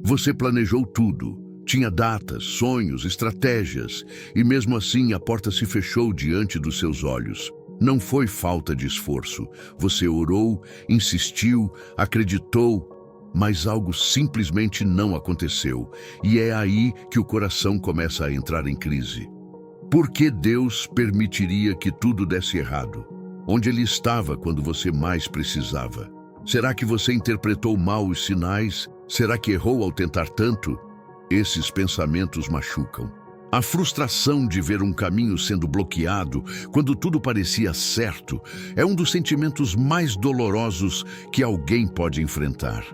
Você planejou tudo, tinha datas, sonhos, estratégias, e mesmo assim a porta se fechou diante dos seus olhos. Não foi falta de esforço. Você orou, insistiu, acreditou, mas algo simplesmente não aconteceu. E é aí que o coração começa a entrar em crise. Por que Deus permitiria que tudo desse errado? Onde Ele estava quando você mais precisava? Será que você interpretou mal os sinais? Será que errou ao tentar tanto? Esses pensamentos machucam. A frustração de ver um caminho sendo bloqueado quando tudo parecia certo é um dos sentimentos mais dolorosos que alguém pode enfrentar.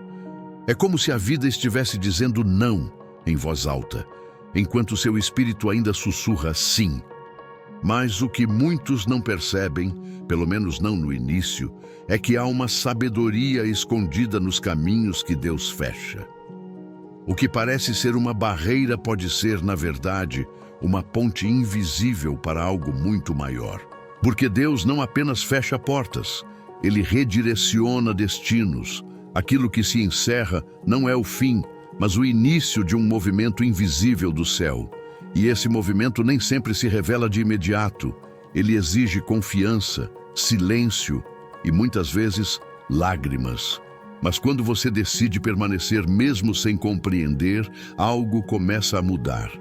É como se a vida estivesse dizendo não em voz alta, enquanto seu espírito ainda sussurra sim. Mas o que muitos não percebem, pelo menos não no início, é que há uma sabedoria escondida nos caminhos que Deus fecha. O que parece ser uma barreira pode ser, na verdade, uma ponte invisível para algo muito maior. Porque Deus não apenas fecha portas, Ele redireciona destinos. Aquilo que se encerra não é o fim, mas o início de um movimento invisível do céu. E esse movimento nem sempre se revela de imediato. Ele exige confiança, silêncio e, muitas vezes, lágrimas. Mas quando você decide permanecer mesmo sem compreender, algo começa a mudar.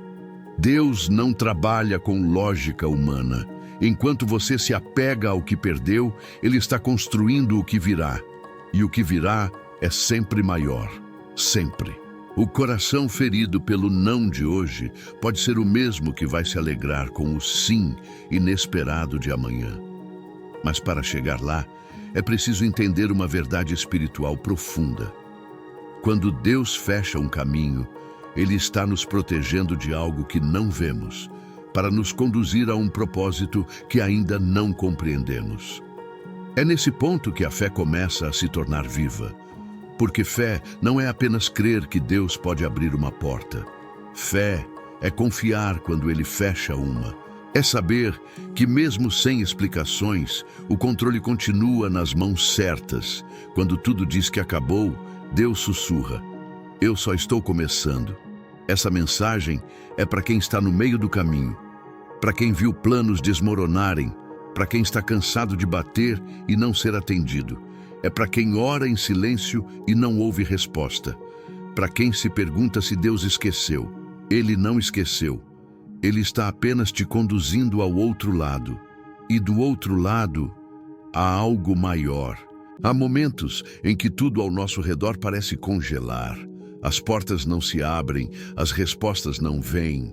Deus não trabalha com lógica humana. Enquanto você se apega ao que perdeu, Ele está construindo o que virá. E o que virá é sempre maior. Sempre. O coração ferido pelo não de hoje pode ser o mesmo que vai se alegrar com o sim inesperado de amanhã. Mas para chegar lá, é preciso entender uma verdade espiritual profunda. Quando Deus fecha um caminho, Ele está nos protegendo de algo que não vemos, para nos conduzir a um propósito que ainda não compreendemos. É nesse ponto que a fé começa a se tornar viva. Porque fé não é apenas crer que Deus pode abrir uma porta. Fé é confiar quando Ele fecha uma. É saber que mesmo sem explicações, o controle continua nas mãos certas. Quando tudo diz que acabou, Deus sussurra: eu só estou começando. Essa mensagem é para quem está no meio do caminho, para quem viu planos desmoronarem, para quem está cansado de bater e não ser atendido. É para quem ora em silêncio e não ouve resposta. Para quem se pergunta se Deus esqueceu. Ele não esqueceu. Ele está apenas te conduzindo ao outro lado. E do outro lado, há algo maior. Há momentos em que tudo ao nosso redor parece congelar. As portas não se abrem, as respostas não vêm.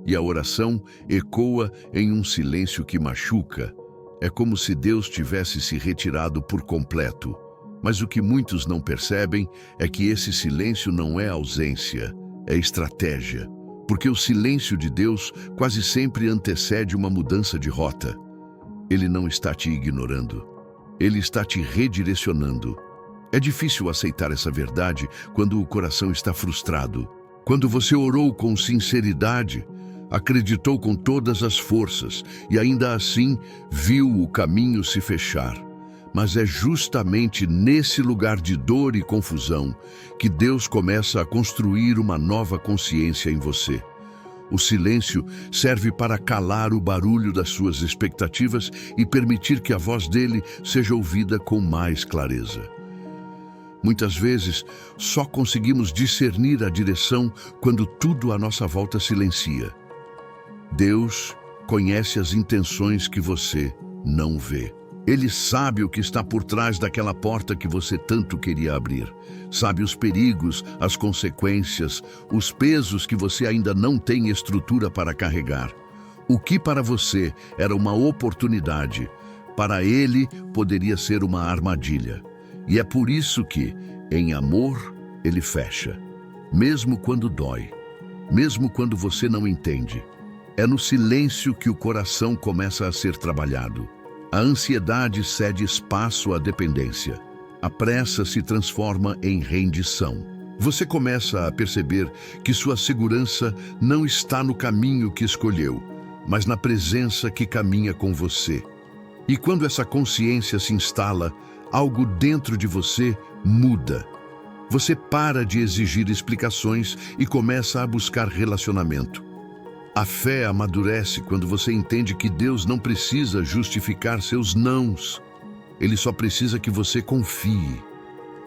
E a oração ecoa em um silêncio que machuca. É como se Deus tivesse se retirado por completo. Mas o que muitos não percebem é que esse silêncio não é ausência, é estratégia. Porque o silêncio de Deus quase sempre antecede uma mudança de rota. Ele não está te ignorando. Ele está te redirecionando. É difícil aceitar essa verdade quando o coração está frustrado. Quando você orou com sinceridade, acreditou com todas as forças e ainda assim viu o caminho se fechar. Mas é justamente nesse lugar de dor e confusão que Deus começa a construir uma nova consciência em você. O silêncio serve para calar o barulho das suas expectativas e permitir que a voz dele seja ouvida com mais clareza. Muitas vezes, só conseguimos discernir a direção quando tudo à nossa volta silencia. Deus conhece as intenções que você não vê. Ele sabe o que está por trás daquela porta que você tanto queria abrir. Sabe os perigos, as consequências, os pesos que você ainda não tem estrutura para carregar. O que para você era uma oportunidade, para Ele poderia ser uma armadilha. E é por isso que, em amor, Ele fecha. Mesmo quando dói, mesmo quando você não entende. É no silêncio que o coração começa a ser trabalhado. A ansiedade cede espaço à dependência. A pressa se transforma em rendição. Você começa a perceber que sua segurança não está no caminho que escolheu, mas na presença que caminha com você. E quando essa consciência se instala, algo dentro de você muda. Você para de exigir explicações e começa a buscar relacionamento. A fé amadurece quando você entende que Deus não precisa justificar seus nãos. Ele só precisa que você confie.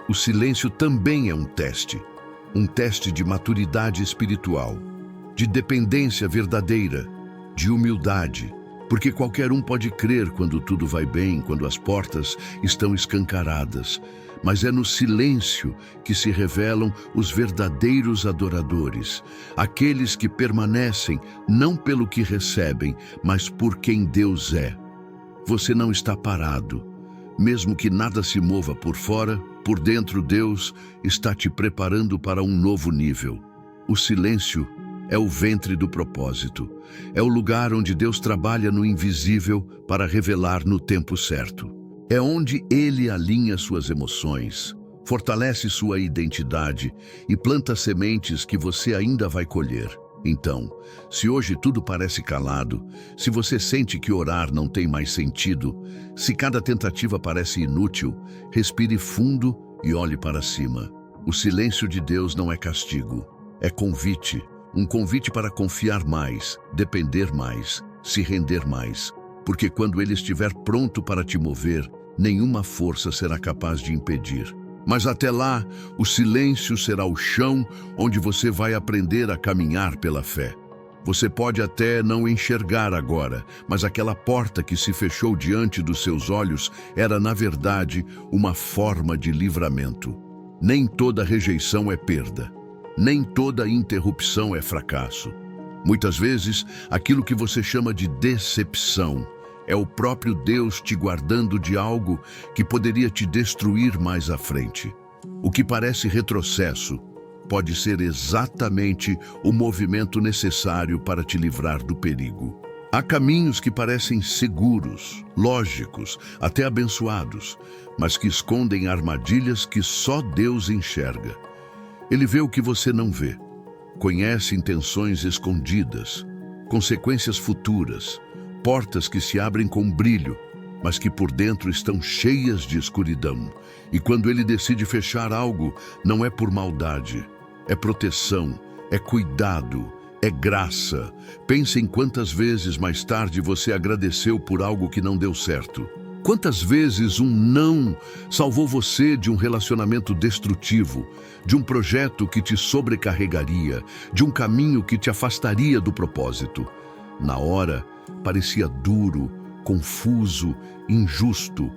O silêncio também é um teste de maturidade espiritual, de dependência verdadeira, de humildade, porque qualquer um pode crer quando tudo vai bem, quando as portas estão escancaradas, mas é no silêncio que se revelam os verdadeiros adoradores, aqueles que permanecem não pelo que recebem, mas por quem Deus é. Você não está parado. Mesmo que nada se mova por fora, por dentro Deus está te preparando para um novo nível. O silêncio é o ventre do propósito. É o lugar onde Deus trabalha no invisível para revelar no tempo certo. É onde Ele alinha suas emoções, fortalece sua identidade e planta sementes que você ainda vai colher. Então, se hoje tudo parece calado, se você sente que orar não tem mais sentido, se cada tentativa parece inútil, respire fundo e olhe para cima. O silêncio de Deus não é castigo, é convite. Um convite para confiar mais, depender mais, se render mais. Porque quando Ele estiver pronto para te mover, nenhuma força será capaz de impedir. Mas até lá, o silêncio será o chão onde você vai aprender a caminhar pela fé. Você pode até não enxergar agora, mas aquela porta que se fechou diante dos seus olhos era, na verdade, uma forma de livramento. Nem toda rejeição é perda. Nem toda interrupção é fracasso. Muitas vezes, aquilo que você chama de decepção é o próprio Deus te guardando de algo que poderia te destruir mais à frente. O que parece retrocesso pode ser exatamente o movimento necessário para te livrar do perigo. Há caminhos que parecem seguros, lógicos, até abençoados, mas que escondem armadilhas que só Deus enxerga. Ele vê o que você não vê, conhece intenções escondidas, consequências futuras, portas que se abrem com brilho, mas que por dentro estão cheias de escuridão. E quando Ele decide fechar algo, não é por maldade, é proteção, é cuidado, é graça. Pense em quantas vezes mais tarde você agradeceu por algo que não deu certo. Quantas vezes um não salvou você de um relacionamento destrutivo, de um projeto que te sobrecarregaria, de um caminho que te afastaria do propósito. Na hora, parecia duro, confuso, injusto.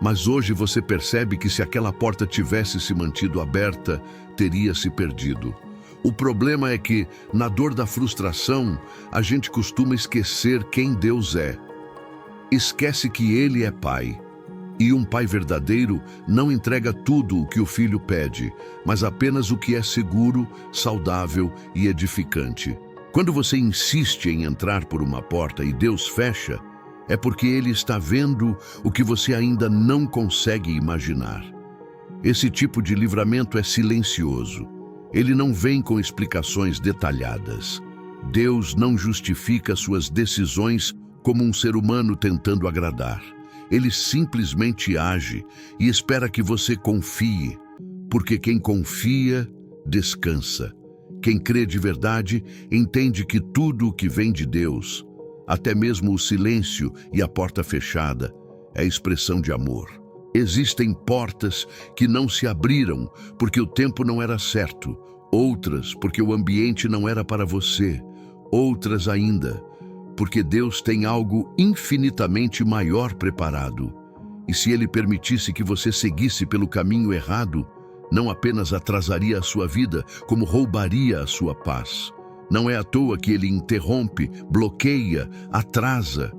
Mas hoje você percebe que se aquela porta tivesse se mantido aberta, teria se perdido. O problema é que, na dor da frustração, a gente costuma esquecer quem Deus é. Esquece que Ele é Pai. E um pai verdadeiro não entrega tudo o que o filho pede, mas apenas o que é seguro, saudável e edificante. Quando você insiste em entrar por uma porta e Deus fecha, é porque Ele está vendo o que você ainda não consegue imaginar. Esse tipo de livramento é silencioso. Ele não vem com explicações detalhadas. Deus não justifica suas decisões como um ser humano tentando agradar. Ele simplesmente age e espera que você confie, porque quem confia, descansa. Quem crê de verdade, entende que tudo o que vem de Deus, até mesmo o silêncio e a porta fechada, é expressão de amor. Existem portas que não se abriram porque o tempo não era certo, outras porque o ambiente não era para você, outras ainda porque Deus tem algo infinitamente maior preparado. E se Ele permitisse que você seguisse pelo caminho errado, não apenas atrasaria a sua vida, como roubaria a sua paz. Não é à toa que Ele interrompe, bloqueia, atrasa.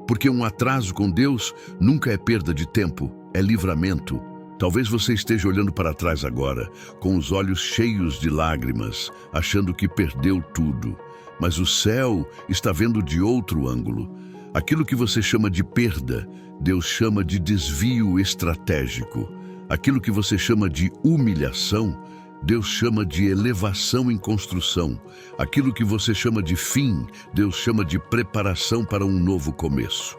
Porque um atraso com Deus nunca é perda de tempo, é livramento. Talvez você esteja olhando para trás agora, com os olhos cheios de lágrimas, achando que perdeu tudo. Mas o céu está vendo de outro ângulo. Aquilo que você chama de perda, Deus chama de desvio estratégico. Aquilo que você chama de humilhação, Deus chama de elevação em construção. Aquilo que você chama de fim, Deus chama de preparação para um novo começo.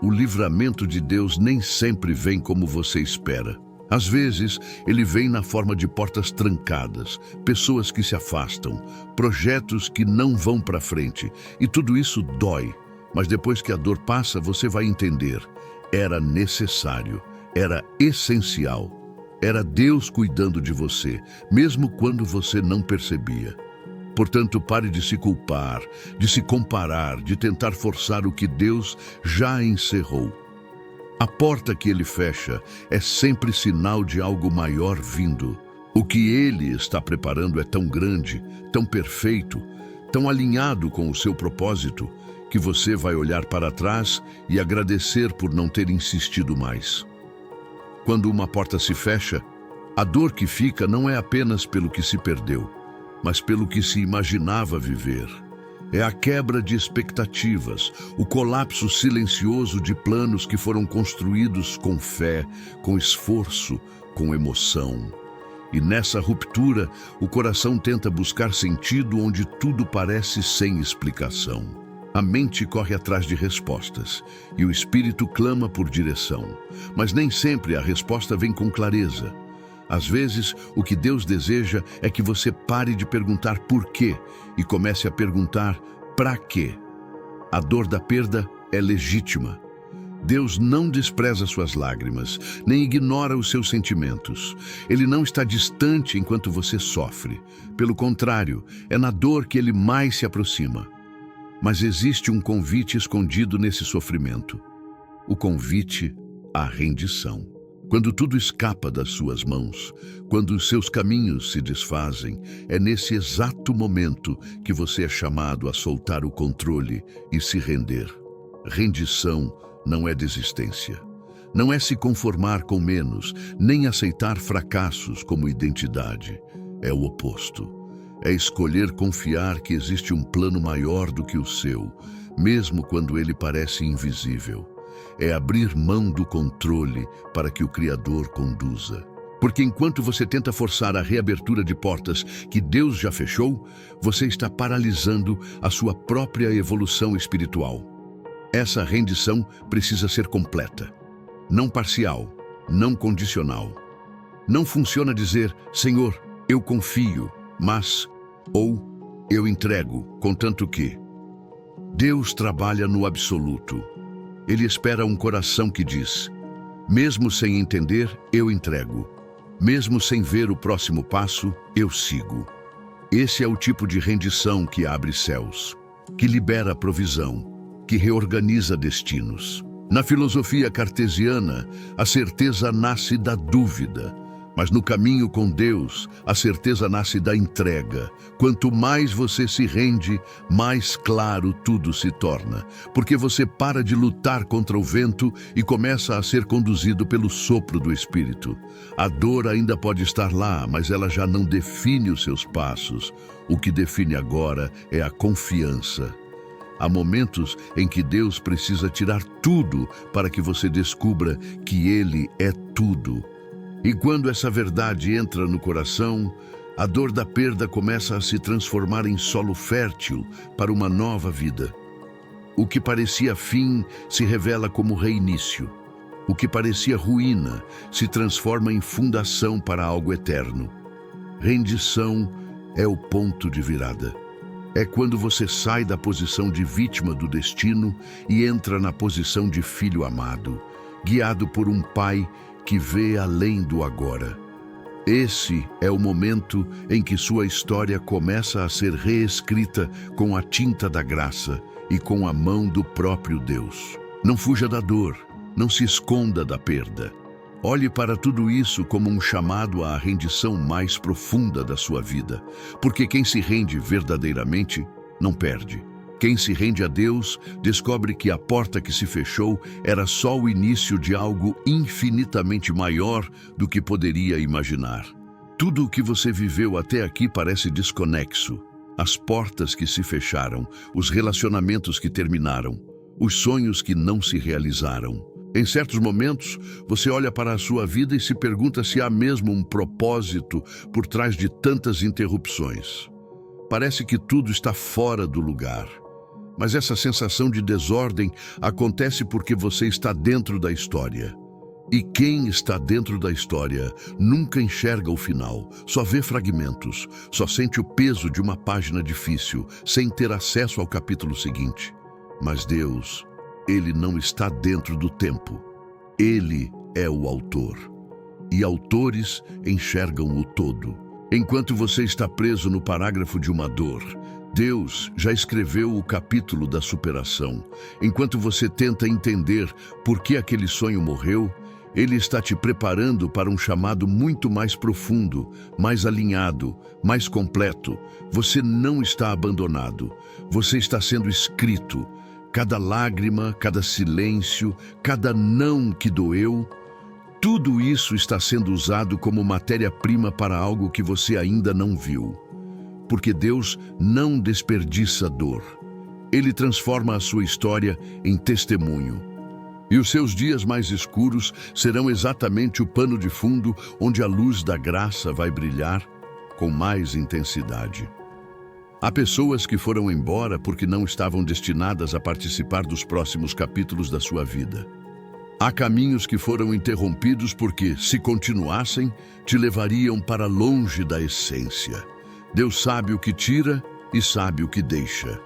O livramento de Deus nem sempre vem como você espera. Às vezes, ele vem na forma de portas trancadas, pessoas que se afastam, projetos que não vão para frente, e tudo isso dói. Mas depois que a dor passa, você vai entender. Era necessário, era essencial. Era Deus cuidando de você, mesmo quando você não percebia. Portanto, pare de se culpar, de se comparar, de tentar forçar o que Deus já encerrou. A porta que ele fecha é sempre sinal de algo maior vindo. O que ele está preparando é tão grande, tão perfeito, tão alinhado com o seu propósito, que você vai olhar para trás e agradecer por não ter insistido mais. Quando uma porta se fecha, a dor que fica não é apenas pelo que se perdeu, mas pelo que se imaginava viver. É a quebra de expectativas, o colapso silencioso de planos que foram construídos com fé, com esforço, com emoção. E nessa ruptura, o coração tenta buscar sentido onde tudo parece sem explicação. A mente corre atrás de respostas e o espírito clama por direção, mas nem sempre a resposta vem com clareza. Às vezes, o que Deus deseja é que você pare de perguntar por quê e comece a perguntar para quê. A dor da perda é legítima. Deus não despreza suas lágrimas, nem ignora os seus sentimentos. Ele não está distante enquanto você sofre. Pelo contrário, é na dor que ele mais se aproxima. Mas existe um convite escondido nesse sofrimento. O convite à rendição. Quando tudo escapa das suas mãos, quando os seus caminhos se desfazem, é nesse exato momento que você é chamado a soltar o controle e se render. Rendição não é desistência. Não é se conformar com menos, nem aceitar fracassos como identidade. É o oposto. É escolher confiar que existe um plano maior do que o seu, mesmo quando ele parece invisível. É abrir mão do controle para que o Criador conduza. Porque enquanto você tenta forçar a reabertura de portas que Deus já fechou, você está paralisando a sua própria evolução espiritual. Essa rendição precisa ser completa, não parcial, não condicional. Não funciona dizer, Senhor, eu confio, mas, ou eu entrego, contanto que. Deus trabalha no absoluto. Ele espera um coração que diz, mesmo sem entender, eu entrego. Mesmo sem ver o próximo passo, eu sigo. Esse é o tipo de rendição que abre céus, que libera provisão, que reorganiza destinos. Na filosofia cartesiana, a certeza nasce da dúvida, mas no caminho com Deus, a certeza nasce da entrega. Quanto mais você se rende, mais claro tudo se torna, porque você para de lutar contra o vento e começa a ser conduzido pelo sopro do Espírito. A dor ainda pode estar lá, mas ela já não define os seus passos. O que define agora é a confiança. Há momentos em que Deus precisa tirar tudo para que você descubra que Ele é tudo. E quando essa verdade entra no coração, a dor da perda começa a se transformar em solo fértil para uma nova vida. O que parecia fim se revela como reinício. O que parecia ruína se transforma em fundação para algo eterno. Rendição é o ponto de virada. É quando você sai da posição de vítima do destino e entra na posição de filho amado, guiado por um pai que vê além do agora. Esse é o momento em que sua história começa a ser reescrita com a tinta da graça e com a mão do próprio Deus. Não fuja da dor, não se esconda da perda. Olhe para tudo isso como um chamado à rendição mais profunda da sua vida, porque quem se rende verdadeiramente não perde. Quem se rende a Deus descobre que a porta que se fechou era só o início de algo infinitamente maior do que poderia imaginar. Tudo o que você viveu até aqui parece desconexo. As portas que se fecharam, os relacionamentos que terminaram, os sonhos que não se realizaram. Em certos momentos, você olha para a sua vida e se pergunta se há mesmo um propósito por trás de tantas interrupções. Parece que tudo está fora do lugar. Mas essa sensação de desordem acontece porque você está dentro da história. E quem está dentro da história nunca enxerga o final, só vê fragmentos, só sente o peso de uma página difícil, sem ter acesso ao capítulo seguinte. Mas Deus, Ele não está dentro do tempo. Ele é o autor. E autores enxergam o todo. Enquanto você está preso no parágrafo de uma dor, Deus já escreveu o capítulo da superação. Enquanto você tenta entender por que aquele sonho morreu, Ele está te preparando para um chamado muito mais profundo, mais alinhado, mais completo. Você não está abandonado. Você está sendo escrito. Cada lágrima, cada silêncio, cada não que doeu, tudo isso está sendo usado como matéria-prima para algo que você ainda não viu. Porque Deus não desperdiça dor. Ele transforma a sua história em testemunho. E os seus dias mais escuros serão exatamente o pano de fundo onde a luz da graça vai brilhar com mais intensidade. Há pessoas que foram embora porque não estavam destinadas a participar dos próximos capítulos da sua vida. Há caminhos que foram interrompidos porque, se continuassem, te levariam para longe da essência. Deus sabe o que tira e sabe o que deixa.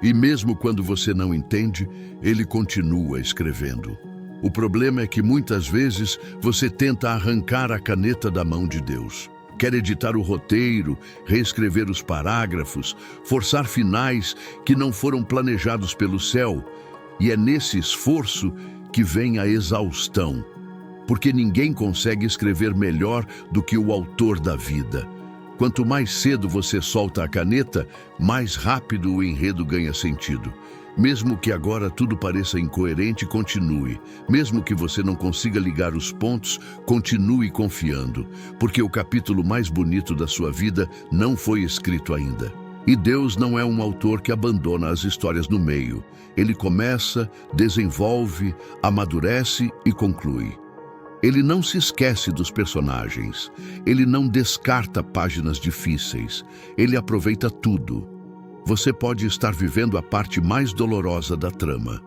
E mesmo quando você não entende, Ele continua escrevendo. O problema é que muitas vezes você tenta arrancar a caneta da mão de Deus. Quer editar o roteiro, reescrever os parágrafos, forçar finais que não foram planejados pelo céu. E é nesse esforço que vem a exaustão, porque ninguém consegue escrever melhor do que o autor da vida. Quanto mais cedo você solta a caneta, mais rápido o enredo ganha sentido. Mesmo que agora tudo pareça incoerente, continue. Mesmo que você não consiga ligar os pontos, continue confiando, porque o capítulo mais bonito da sua vida não foi escrito ainda. E Deus não é um autor que abandona as histórias no meio. Ele começa, desenvolve, amadurece e conclui. Ele não se esquece dos personagens. Ele não descarta páginas difíceis. Ele aproveita tudo. Você pode estar vivendo a parte mais dolorosa da trama.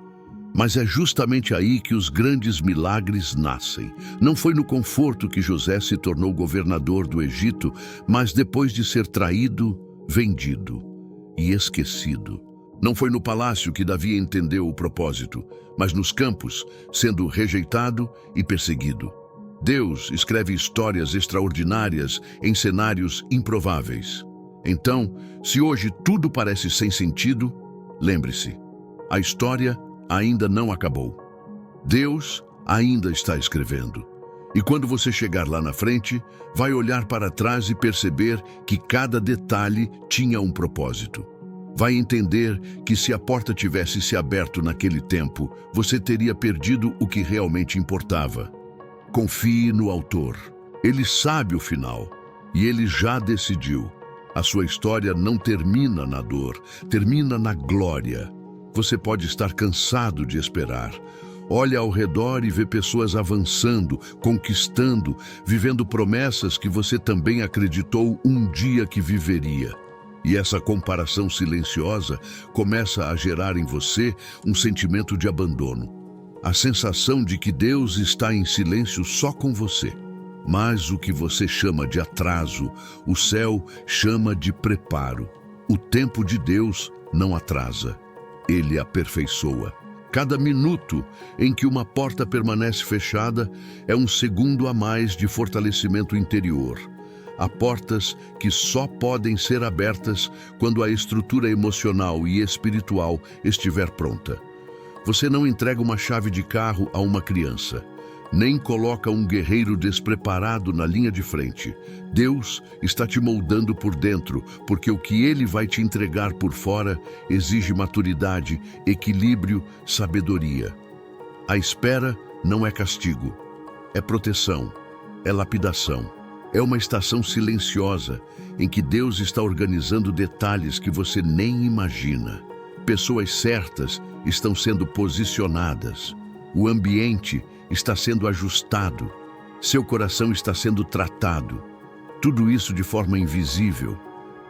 Mas é justamente aí que os grandes milagres nascem. Não foi no conforto que José se tornou governador do Egito, mas depois de ser traído, vendido e esquecido. Não foi no palácio que Davi entendeu o propósito, mas nos campos, sendo rejeitado e perseguido. Deus escreve histórias extraordinárias em cenários improváveis. Então, se hoje tudo parece sem sentido, lembre-se, a história ainda não acabou. Deus ainda está escrevendo. E quando você chegar lá na frente, vai olhar para trás e perceber que cada detalhe tinha um propósito. Vai entender que se a porta tivesse se aberto naquele tempo, você teria perdido o que realmente importava. Confie no autor. Ele sabe o final e ele já decidiu. A sua história não termina na dor, termina na glória. Você pode estar cansado de esperar. Olha ao redor e vê pessoas avançando, conquistando, vivendo promessas que você também acreditou um dia que viveria. E essa comparação silenciosa começa a gerar em você um sentimento de abandono. A sensação de que Deus está em silêncio só com você. Mas o que você chama de atraso, o céu chama de preparo. O tempo de Deus não atrasa, Ele aperfeiçoa. Cada minuto em que uma porta permanece fechada é um segundo a mais de fortalecimento interior. Há portas que só podem ser abertas quando a estrutura emocional e espiritual estiver pronta. Você não entrega uma chave de carro a uma criança, nem coloca um guerreiro despreparado na linha de frente. Deus está te moldando por dentro, porque o que Ele vai te entregar por fora exige maturidade, equilíbrio, sabedoria. A espera não é castigo, é proteção, é lapidação. É uma estação silenciosa em que Deus está organizando detalhes que você nem imagina. Pessoas certas estão sendo posicionadas. O ambiente está sendo ajustado. Seu coração está sendo tratado. Tudo isso de forma invisível.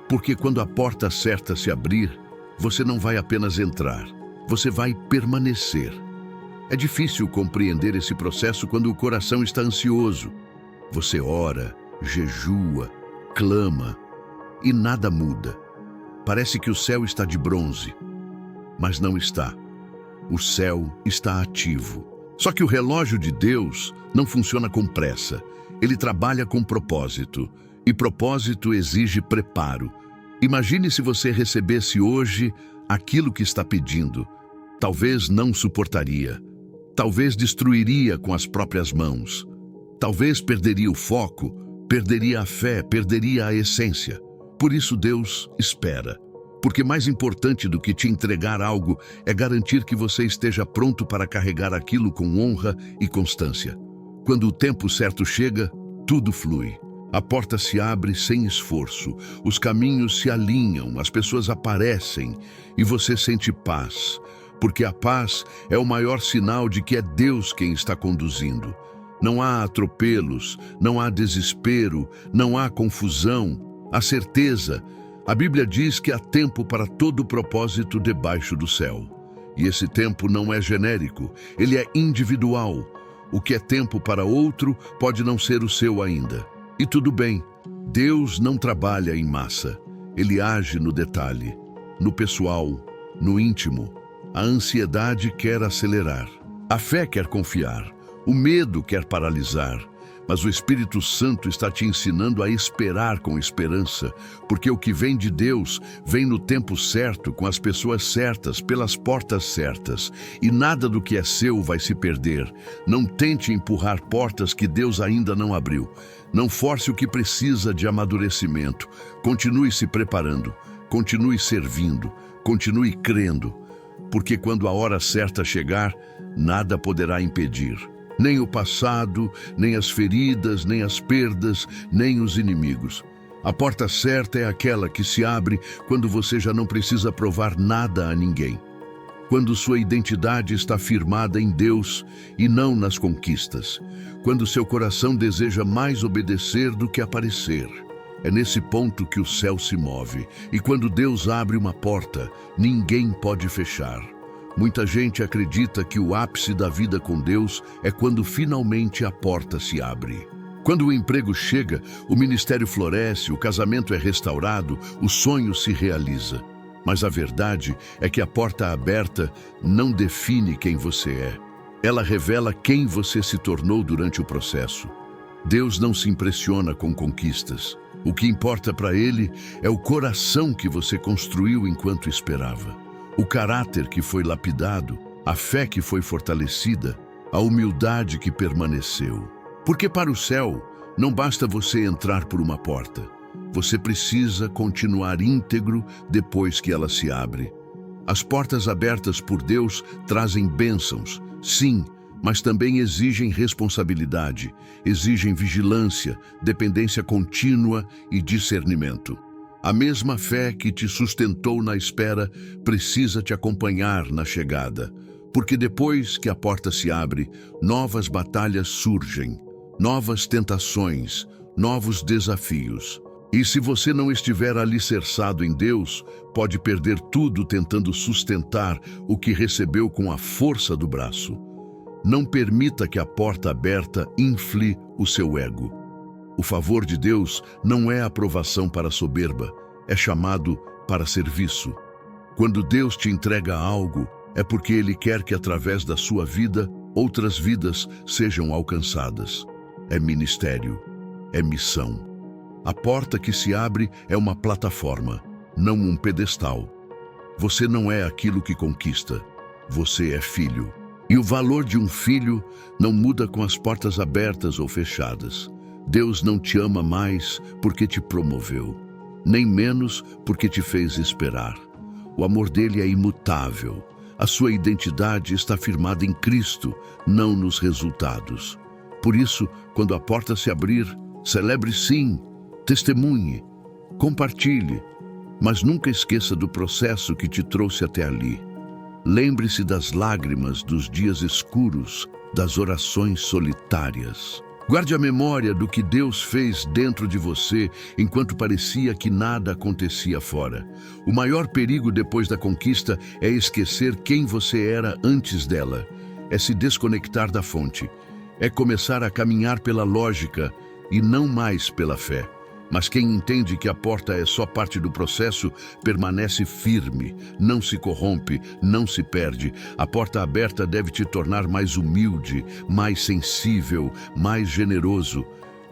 Porque quando a porta certa se abrir, você não vai apenas entrar, você vai permanecer. É difícil compreender esse processo quando o coração está ansioso. Você ora, jejua, clama e nada muda. Parece que o céu está de bronze, mas não está. O céu está ativo. Só que o relógio de Deus não funciona com pressa. Ele trabalha com propósito, e propósito exige preparo. Imagine se você recebesse hoje aquilo que está pedindo. Talvez não suportaria. Talvez destruiria com as próprias mãos. Talvez perderia o foco, perderia a fé, perderia a essência. Por isso Deus espera. Porque mais importante do que te entregar algo é garantir que você esteja pronto para carregar aquilo com honra e constância. Quando o tempo certo chega, tudo flui. A porta se abre sem esforço, os caminhos se alinham, as pessoas aparecem e você sente paz. Porque a paz é o maior sinal de que é Deus quem está conduzindo. Não há atropelos, não há desespero, não há confusão, há certeza. A Bíblia diz que há tempo para todo propósito debaixo do céu. E esse tempo não é genérico, ele é individual. O que é tempo para outro pode não ser o seu ainda. E tudo bem, Deus não trabalha em massa. Ele age no detalhe, no pessoal, no íntimo. A ansiedade quer acelerar, a fé quer confiar, o medo quer paralisar. Mas o Espírito Santo está te ensinando a esperar com esperança, porque o que vem de Deus vem no tempo certo, com as pessoas certas, pelas portas certas, e nada do que é seu vai se perder. Não tente empurrar portas que Deus ainda não abriu. Não force o que precisa de amadurecimento. Continue se preparando, continue servindo, continue crendo, porque quando a hora certa chegar, nada poderá impedir. Nem o passado, nem as feridas, nem as perdas, nem os inimigos. A porta certa é aquela que se abre quando você já não precisa provar nada a ninguém. Quando sua identidade está firmada em Deus e não nas conquistas. Quando seu coração deseja mais obedecer do que aparecer. É nesse ponto que o céu se move. E quando Deus abre uma porta, ninguém pode fechar. Muita gente acredita que o ápice da vida com Deus é quando finalmente a porta se abre. Quando o emprego chega, o ministério floresce, o casamento é restaurado, o sonho se realiza. Mas a verdade é que a porta aberta não define quem você é. Ela revela quem você se tornou durante o processo. Deus não se impressiona com conquistas. O que importa para Ele é o coração que você construiu enquanto esperava. O caráter que foi lapidado, a fé que foi fortalecida, a humildade que permaneceu. Porque para o céu, não basta você entrar por uma porta. Você precisa continuar íntegro depois que ela se abre. As portas abertas por Deus trazem bênçãos, sim, mas também exigem responsabilidade, exigem vigilância, dependência contínua e discernimento. A mesma fé que te sustentou na espera precisa te acompanhar na chegada, porque depois que a porta se abre, novas batalhas surgem, novas tentações, novos desafios. E se você não estiver alicerçado em Deus, pode perder tudo tentando sustentar o que recebeu com a força do braço. Não permita que a porta aberta infle o seu ego. O favor de Deus não é aprovação para soberba, é chamado para serviço. Quando Deus te entrega algo, é porque Ele quer que através da sua vida, outras vidas sejam alcançadas. É ministério, é missão. A porta que se abre é uma plataforma, não um pedestal. Você não é aquilo que conquista, você é filho. E o valor de um filho não muda com as portas abertas ou fechadas. Deus não te ama mais porque te promoveu, nem menos porque te fez esperar. O amor dele é imutável. A sua identidade está firmada em Cristo, não nos resultados. Por isso, quando a porta se abrir, celebre sim, testemunhe, compartilhe, mas nunca esqueça do processo que te trouxe até ali. Lembre-se das lágrimas dos dias escuros, das orações solitárias. Guarde a memória do que Deus fez dentro de você enquanto parecia que nada acontecia fora. O maior perigo depois da conquista é esquecer quem você era antes dela. é se desconectar da fonte, é começar a caminhar pela lógica e não mais pela fé. Mas quem entende que a porta é só parte do processo, permanece firme, não se corrompe, não se perde. A porta aberta deve te tornar mais humilde, mais sensível, mais generoso,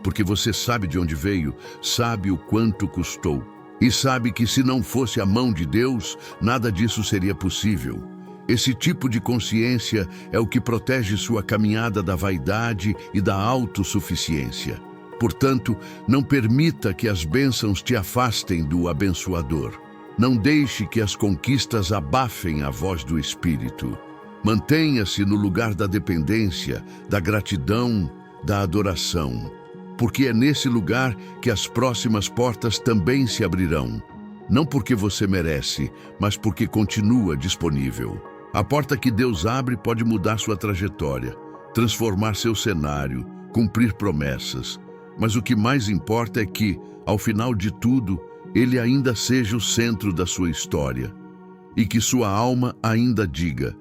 porque você sabe de onde veio, sabe o quanto custou. E sabe que se não fosse a mão de Deus, nada disso seria possível. Esse tipo de consciência é o que protege sua caminhada da vaidade e da autossuficiência. Portanto, não permita que as bênçãos te afastem do abençoador. Não deixe que as conquistas abafem a voz do Espírito. Mantenha-se no lugar da dependência, da gratidão, da adoração. Porque é nesse lugar que as próximas portas também se abrirão. Não porque você merece, mas porque continua disponível. A porta que Deus abre pode mudar sua trajetória, transformar seu cenário, cumprir promessas. Mas o que mais importa é que, ao final de tudo, Ele ainda seja o centro da sua história. E que sua alma ainda diga: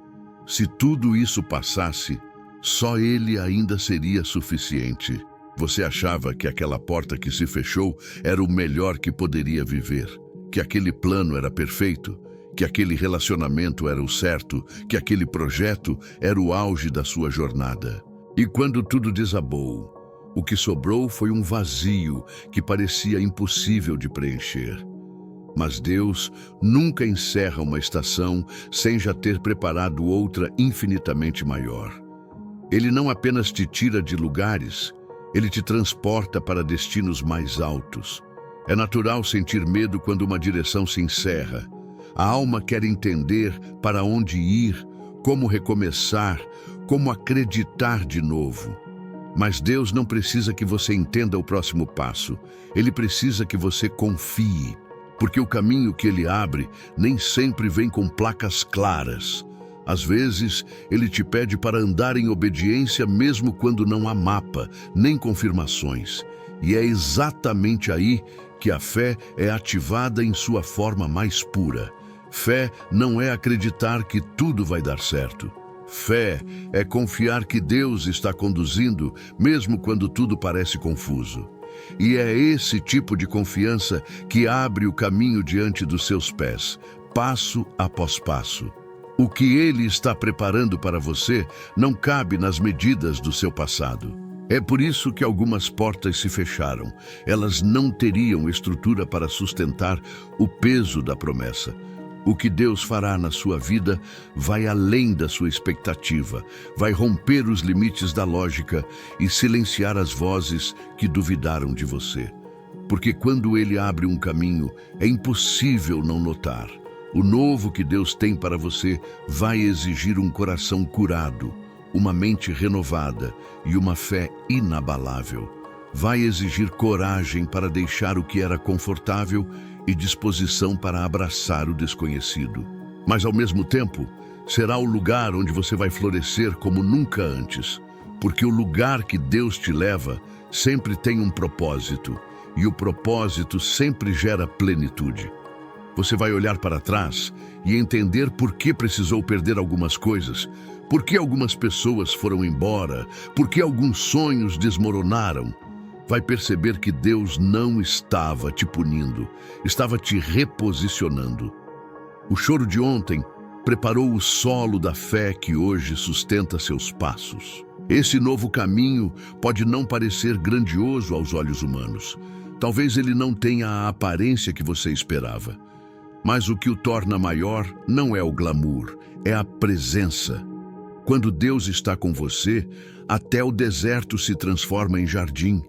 se tudo isso passasse, só Ele ainda seria suficiente. Você achava que aquela porta que se fechou era o melhor que poderia viver, que aquele plano era perfeito, que aquele relacionamento era o certo, que aquele projeto era o auge da sua jornada. E quando tudo desabou, o que sobrou foi um vazio que parecia impossível de preencher. Mas Deus nunca encerra uma estação sem já ter preparado outra infinitamente maior. Ele não apenas te tira de lugares, Ele te transporta para destinos mais altos. É natural sentir medo quando uma direção se encerra. A alma quer entender para onde ir, como recomeçar, como acreditar de novo. Mas Deus não precisa que você entenda o próximo passo. Ele precisa que você confie, porque o caminho que Ele abre nem sempre vem com placas claras. Às vezes, Ele te pede para andar em obediência mesmo quando não há mapa, nem confirmações. E é exatamente aí que a fé é ativada em sua forma mais pura. Fé não é acreditar que tudo vai dar certo. Fé é confiar que Deus está conduzindo, mesmo quando tudo parece confuso. E é esse tipo de confiança que abre o caminho diante dos seus pés, passo após passo. O que Ele está preparando para você não cabe nas medidas do seu passado. É por isso que algumas portas se fecharam. Elas não teriam estrutura para sustentar o peso da promessa. O que Deus fará na sua vida vai além da sua expectativa, vai romper os limites da lógica e silenciar as vozes que duvidaram de você. Porque quando Ele abre um caminho, é impossível não notar. O novo que Deus tem para você vai exigir um coração curado, uma mente renovada e uma fé inabalável. Vai exigir coragem para deixar o que era confortável e disposição para abraçar o desconhecido. Mas, ao mesmo tempo, será o lugar onde você vai florescer como nunca antes, porque o lugar que Deus te leva sempre tem um propósito, e o propósito sempre gera plenitude. Você vai olhar para trás e entender por que precisou perder algumas coisas, por que algumas pessoas foram embora, por que alguns sonhos desmoronaram. Vai perceber que Deus não estava te punindo, estava te reposicionando. O choro de ontem preparou o solo da fé que hoje sustenta seus passos. Esse novo caminho pode não parecer grandioso aos olhos humanos. Talvez ele não tenha a aparência que você esperava. Mas o que o torna maior não é o glamour, é a presença. Quando Deus está com você, até o deserto se transforma em jardim.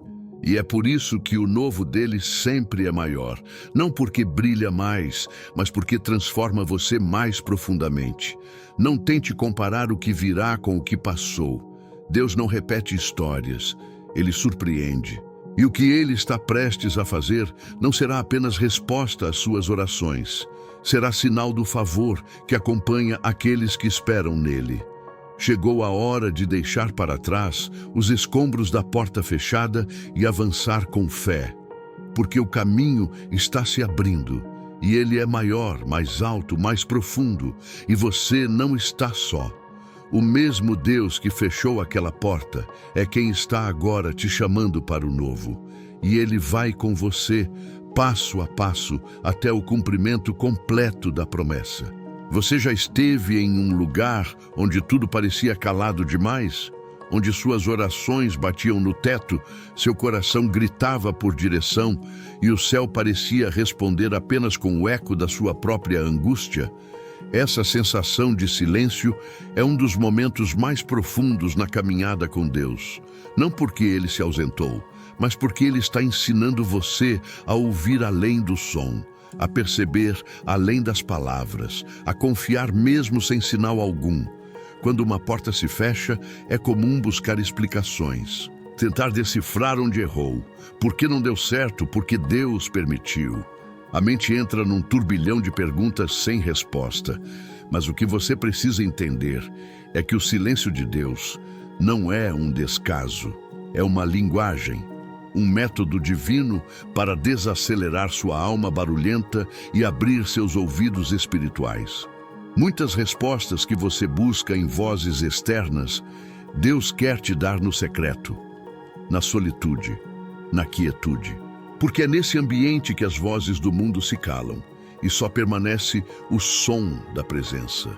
E é por isso que o novo dele sempre é maior. Não porque brilha mais, mas porque transforma você mais profundamente. Não tente comparar o que virá com o que passou. Deus não repete histórias, Ele surpreende. E o que Ele está prestes a fazer não será apenas resposta às suas orações. Será sinal do favor que acompanha aqueles que esperam nele. Chegou a hora de deixar para trás os escombros da porta fechada e avançar com fé, porque o caminho está se abrindo, e ele é maior, mais alto, mais profundo, e você não está só. O mesmo Deus que fechou aquela porta é quem está agora te chamando para o novo. E Ele vai com você, passo a passo, até o cumprimento completo da promessa. Você já esteve em um lugar onde tudo parecia calado demais? Onde suas orações batiam no teto, seu coração gritava por direção e o céu parecia responder apenas com o eco da sua própria angústia? Essa sensação de silêncio é um dos momentos mais profundos na caminhada com Deus. Não porque Ele se ausentou, mas porque Ele está ensinando você a ouvir além do som, a perceber além das palavras, a confiar mesmo sem sinal algum. Quando uma porta se fecha, é comum buscar explicações, tentar decifrar onde errou, por que não deu certo, porque Deus permitiu. A mente entra num turbilhão de perguntas sem resposta, mas o que você precisa entender é que o silêncio de Deus não é um descaso, é uma linguagem, um método divino para desacelerar sua alma barulhenta e abrir seus ouvidos espirituais. Muitas respostas que você busca em vozes externas, Deus quer te dar no secreto, na solitude, na quietude. Porque é nesse ambiente que as vozes do mundo se calam e só permanece o som da presença.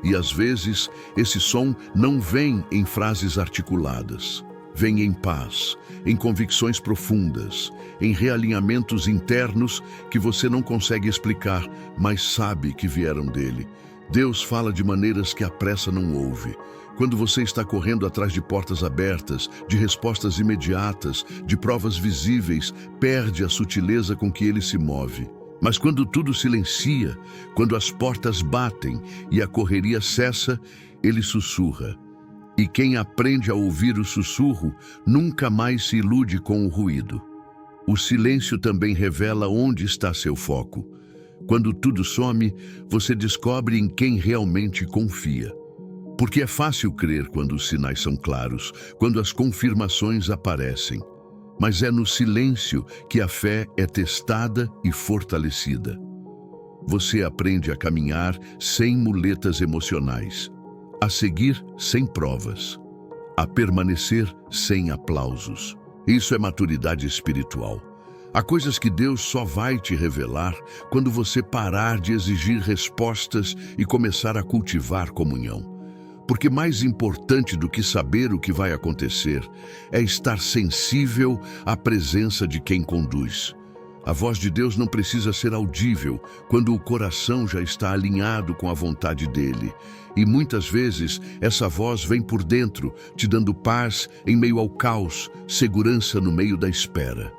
E às vezes, esse som não vem em frases articuladas. Vem em paz, em convicções profundas, em realinhamentos internos que você não consegue explicar, mas sabe que vieram dele. Deus fala de maneiras que a pressa não ouve. Quando você está correndo atrás de portas abertas, de respostas imediatas, de provas visíveis, perde a sutileza com que ele se move. Mas quando tudo silencia, quando as portas batem e a correria cessa, ele sussurra. E quem aprende a ouvir o sussurro nunca mais se ilude com o ruído. O silêncio também revela onde está seu foco. Quando tudo some, você descobre em quem realmente confia. Porque é fácil crer quando os sinais são claros, quando as confirmações aparecem. Mas é no silêncio que a fé é testada e fortalecida. Você aprende a caminhar sem muletas emocionais, a seguir sem provas, a permanecer sem aplausos. Isso é maturidade espiritual. Há coisas que Deus só vai te revelar quando você parar de exigir respostas e começar a cultivar comunhão. Porque mais importante do que saber o que vai acontecer é estar sensível à presença de quem conduz. A voz de Deus não precisa ser audível quando o coração já está alinhado com a vontade dele. E muitas vezes essa voz vem por dentro, te dando paz em meio ao caos, segurança no meio da espera.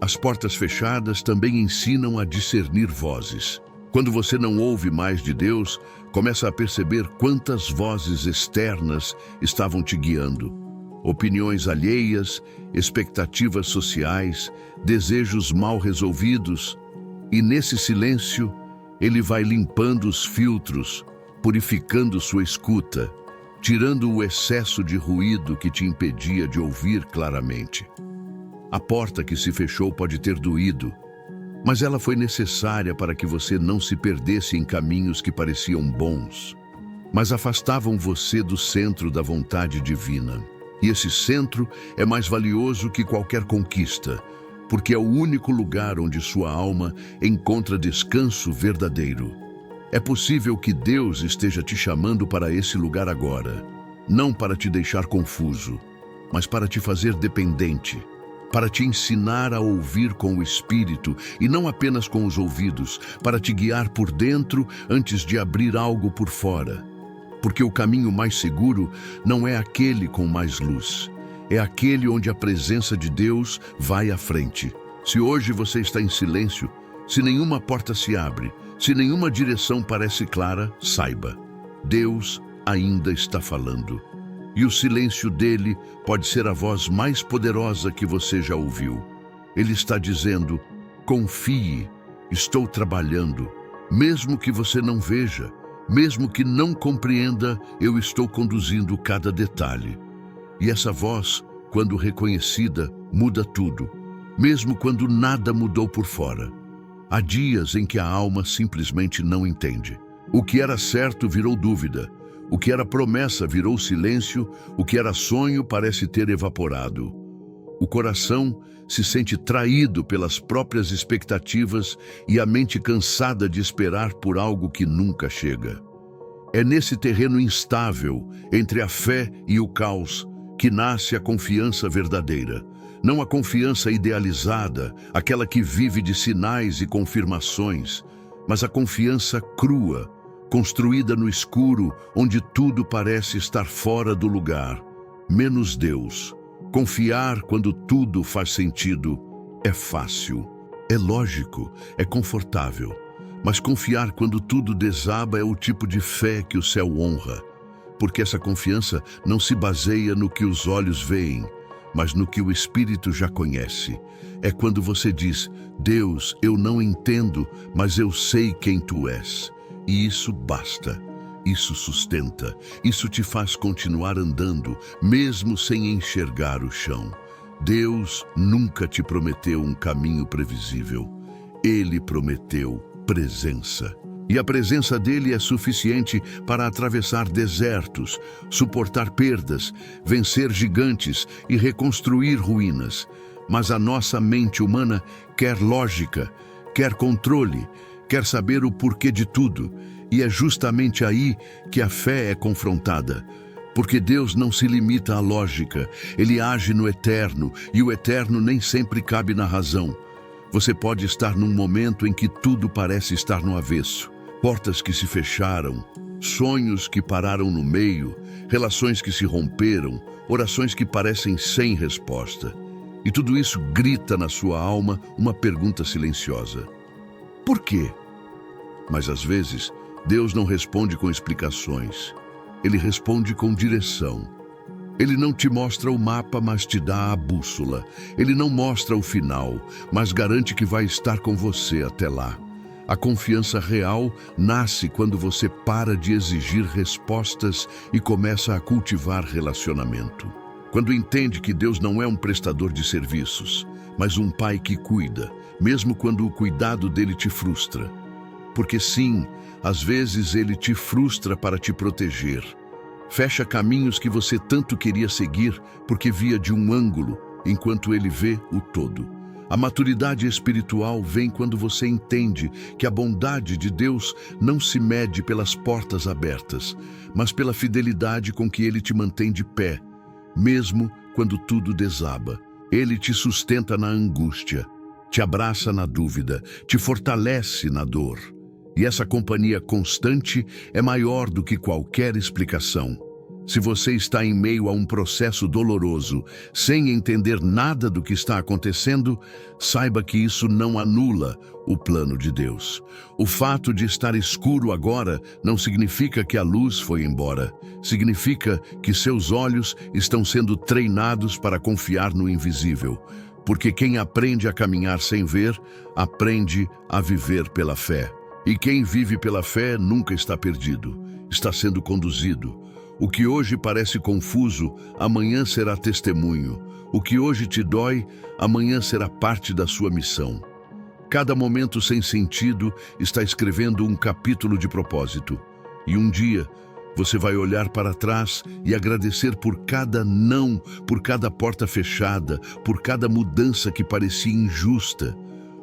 As portas fechadas também ensinam a discernir vozes. Quando você não ouve mais de Deus, começa a perceber quantas vozes externas estavam te guiando. Opiniões alheias, expectativas sociais, desejos mal resolvidos. E nesse silêncio, ele vai limpando os filtros, purificando sua escuta, tirando o excesso de ruído que te impedia de ouvir claramente. A porta que se fechou pode ter doído, mas ela foi necessária para que você não se perdesse em caminhos que pareciam bons, mas afastavam você do centro da vontade divina. E esse centro é mais valioso que qualquer conquista, porque é o único lugar onde sua alma encontra descanso verdadeiro. É possível que Deus esteja te chamando para esse lugar agora, não para te deixar confuso, mas para te fazer dependente, para te ensinar a ouvir com o espírito e não apenas com os ouvidos, para te guiar por dentro antes de abrir algo por fora. Porque o caminho mais seguro não é aquele com mais luz, é aquele onde a presença de Deus vai à frente. Se hoje você está em silêncio, se nenhuma porta se abre, se nenhuma direção parece clara, saiba, Deus ainda está falando. E o silêncio dele pode ser a voz mais poderosa que você já ouviu. Ele está dizendo, confie, estou trabalhando. Mesmo que você não veja, mesmo que não compreenda, eu estou conduzindo cada detalhe. E essa voz, quando reconhecida, muda tudo, mesmo quando nada mudou por fora. Há dias em que a alma simplesmente não entende. O que era certo virou dúvida. O que era promessa virou silêncio, o que era sonho parece ter evaporado. O coração se sente traído pelas próprias expectativas e a mente cansada de esperar por algo que nunca chega. É nesse terreno instável, entre a fé e o caos, que nasce a confiança verdadeira. Não a confiança idealizada, aquela que vive de sinais e confirmações, mas a confiança crua, construída no escuro, onde tudo parece estar fora do lugar, menos Deus. Confiar quando tudo faz sentido é fácil, é lógico, é confortável. Mas confiar quando tudo desaba é o tipo de fé que o céu honra, porque essa confiança não se baseia no que os olhos veem, mas no que o Espírito já conhece. É quando você diz: Deus, eu não entendo, mas eu sei quem Tu és. E isso basta, isso sustenta, isso te faz continuar andando, mesmo sem enxergar o chão. Deus nunca te prometeu um caminho previsível. Ele prometeu presença. E a presença dele é suficiente para atravessar desertos, suportar perdas, vencer gigantes e reconstruir ruínas. Mas a nossa mente humana quer lógica, quer controle, quer saber o porquê de tudo. E é justamente aí que a fé é confrontada. Porque Deus não se limita à lógica, Ele age no eterno, e o eterno nem sempre cabe na razão. Você pode estar num momento em que tudo parece estar no avesso. Portas que se fecharam, sonhos que pararam no meio, relações que se romperam, orações que parecem sem resposta. E tudo isso grita na sua alma uma pergunta silenciosa: por quê? Mas às vezes, Deus não responde com explicações. Ele responde com direção. Ele não te mostra o mapa, mas te dá a bússola. Ele não mostra o final, mas garante que vai estar com você até lá. A confiança real nasce quando você para de exigir respostas e começa a cultivar relacionamento. Quando entende que Deus não é um prestador de serviços, mas um pai que cuida, mesmo quando o cuidado dele te frustra. Porque sim, às vezes ele te frustra para te proteger. Fecha caminhos que você tanto queria seguir porque via de um ângulo, enquanto ele vê o todo. A maturidade espiritual vem quando você entende que a bondade de Deus não se mede pelas portas abertas, mas pela fidelidade com que Ele te mantém de pé, mesmo quando tudo desaba. Ele te sustenta na angústia, te abraça na dúvida, te fortalece na dor. E essa companhia constante é maior do que qualquer explicação. Se você está em meio a um processo doloroso, sem entender nada do que está acontecendo, saiba que isso não anula o plano de Deus. O fato de estar escuro agora não significa que a luz foi embora. Significa que seus olhos estão sendo treinados para confiar no invisível. Porque quem aprende a caminhar sem ver, aprende a viver pela fé. E quem vive pela fé nunca está perdido, está sendo conduzido. O que hoje parece confuso, amanhã será testemunho. O que hoje te dói, amanhã será parte da sua missão. Cada momento sem sentido está escrevendo um capítulo de propósito. E um dia, você vai olhar para trás e agradecer por cada não, por cada porta fechada, por cada mudança que parecia injusta.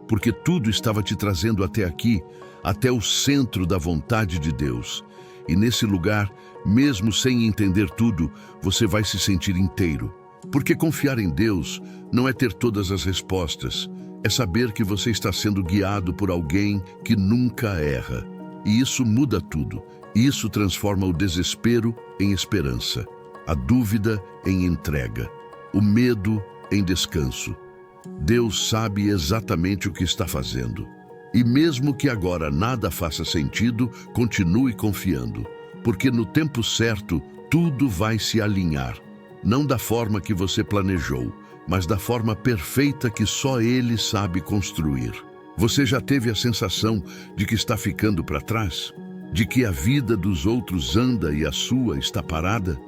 Porque tudo estava te trazendo até aqui, até o centro da vontade de Deus. E nesse lugar, mesmo sem entender tudo, você vai se sentir inteiro. Porque confiar em Deus não é ter todas as respostas, é saber que você está sendo guiado por alguém que nunca erra. E isso muda tudo. Isso transforma o desespero em esperança, a dúvida em entrega, o medo em descanso. Deus sabe exatamente o que está fazendo. E mesmo que agora nada faça sentido, continue confiando. Porque no tempo certo, tudo vai se alinhar. Não da forma que você planejou, mas da forma perfeita que só Ele sabe construir. Você já teve a sensação de que está ficando para trás? De que a vida dos outros anda e a sua está parada?